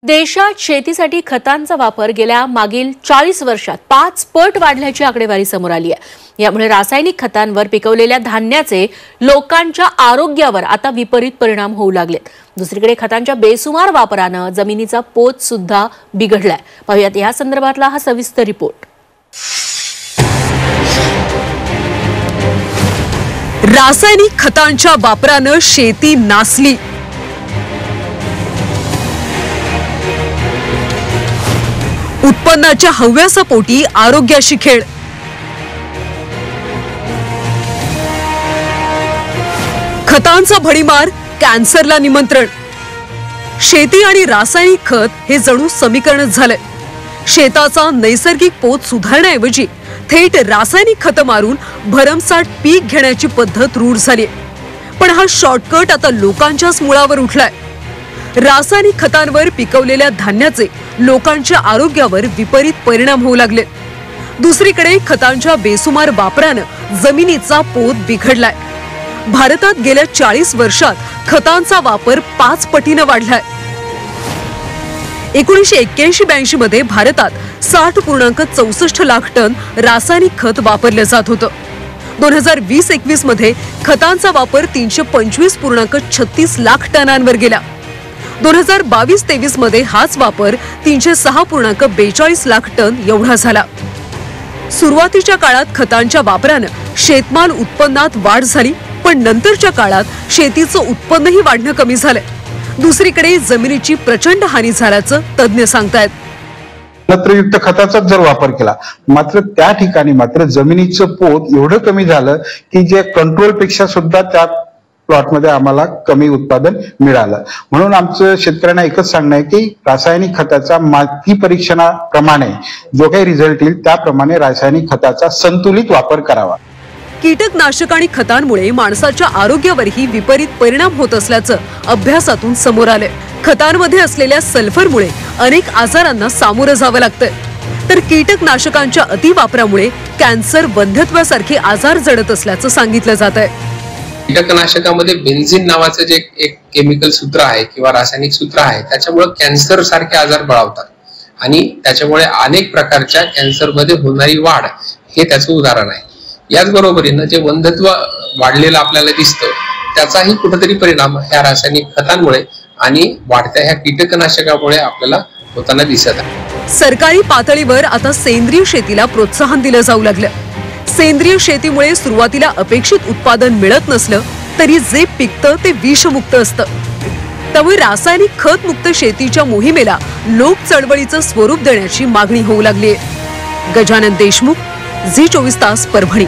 देशात शेतीसाठी खतांचा वापर गेल्या मागील 40 वर्षात 5 पट वाढल्याची आकडेवारी समोर आली आहे। यामुळे रासायनिक खतांवर पिकवलेल्या धान्याचे लोकांच्या आरोग्यावर आता विपरीत परिणाम होऊ लागलेत। दुसरीकडे खतांच्या बेसुमार वापराने जमिनीचा पोत सुद्धा बिघडलाय। पाहूयात या संदर्भातला हा सविस्तर रिपोर्ट। रासायनिक खतांच्या वापराने शेती नासली। उत्पन्नाच्या हव्यासापोटी आरोग्याशी खेळ। खतांचा भडीमार, कॅन्सरला निमंत्रण। शेती आणि रासायनिक खत हे जणू समीकरणच झालंय। शेताचा नैसर्गिक पोत सुधारण्याऐवजी थेट रासायनिक खत मारून भरमसाठ पीक घेण्याची पद्धत रूढ झाली। पण हा शॉर्टकट आता लोकांच्याच मुळावर उठलाय। रासायनिक खतांवर पिकवलेल्या धान्याचे लोकांच्या आरोग्यावर विपरीत परिणाम होऊ लागले। दुसरीकडे खतांच्या बेसुमार वापराने जमिनीचा पोत बिघडलाय। भारतात गेल्या 40 वर्षात खतांचा वापर 5 पटीने वाढलाय। 1981-82 मध्ये भारतात 60.64 लाख टन रासायनिक खत वापरले जात होतं। 2020-21 मध्ये खतांचा वापर 325.36 लाख टनांवर गेला। 2022-23 मध्ये हाच वापर 306.42 लाख टन एवढा झाला। सुरुवातीच्या काळात खतांच्या वापराने शेतमाल उत्पन्नात वाढ झाली, पण नंतरच्या काळात शेतीचं उत्पन्नही वाढणं कमी झालंय। दुसरीकडे जमिनीची प्रचंड हानी झाल्याचं तज्ञ सांगतायत। नत्रयुक्त खताचा जर वापर केला मात्र त्या ठिकाणी मात्र जमिनीचं पोत एवढं कमी झालं की जे कंट्रोल पेक्षा सुद्धा त्या प्लॉटमध्ये आम्हाला कमी उत्पादन मिळालं। म्हणून आमचं शेतकऱ्यांना एकच सांगणं आहे की रासायनिक खताचा माती परीक्षणाप्रमाणे जो काही रिझल्ट येईल त्याप्रमाणे रासायनिक खताचा संतुलित वापर करावा। कीटकनाशक आणि खतांमुळे माणसाच्या आरोग्यावरही विपरीत परिणाम होत असल्याचं अभ्यासातून समोर आलंय। खतांमध्ये असलेल्या सल्फरमुळे अनेक आजारांना सामोरं जावं लागतंय, तर कीटकनाशकांच्या अतिवापरामुळे कॅन्सर, वंध्यत्वासारखे आजार जडत असल्याचं सांगितलं जात आहे। कीटकनाशकामध्ये बेन्झीन नावाचं जे एक केमिकल सूत्र आहे किंवा रासायनिक सूत्र आहे त्याच्यामुळे कॅन्सर सारखे आजार बळावतात आणि त्याच्यामुळे अनेक प्रकारच्या कॅन्सरमध्ये होणारी वाढ हे त्याचं उदाहरण आहे। याच बरोबरीनं जे वंध्यत्व वाढलेलं आपल्याला दिसतं त्याचाही कुठेतरी परिणाम ह्या रासायनिक खतांमुळे आणि वाढत्या ह्या कीटकनाशकामुळे आपल्याला होताना दिसत आहे। सरकारी पातळीवर आता सेंद्रिय शेतीला प्रोत्साहन दिलं जाऊ लागलं। सेंद्रिय शेतीमुळे सुरुवातीला अपेक्षित उत्पादन मिळत नसलं तरी जे पिकतं ते विषमुक्त असतं। त्यामुळे रासायनिक खत मुक्त शेतीच्या मोहिमेला लोक चळवळीचं स्वरूप देण्याची मागणी होऊ लागली आहे। गजानन देशमुख, झी 24 तास, परभणी।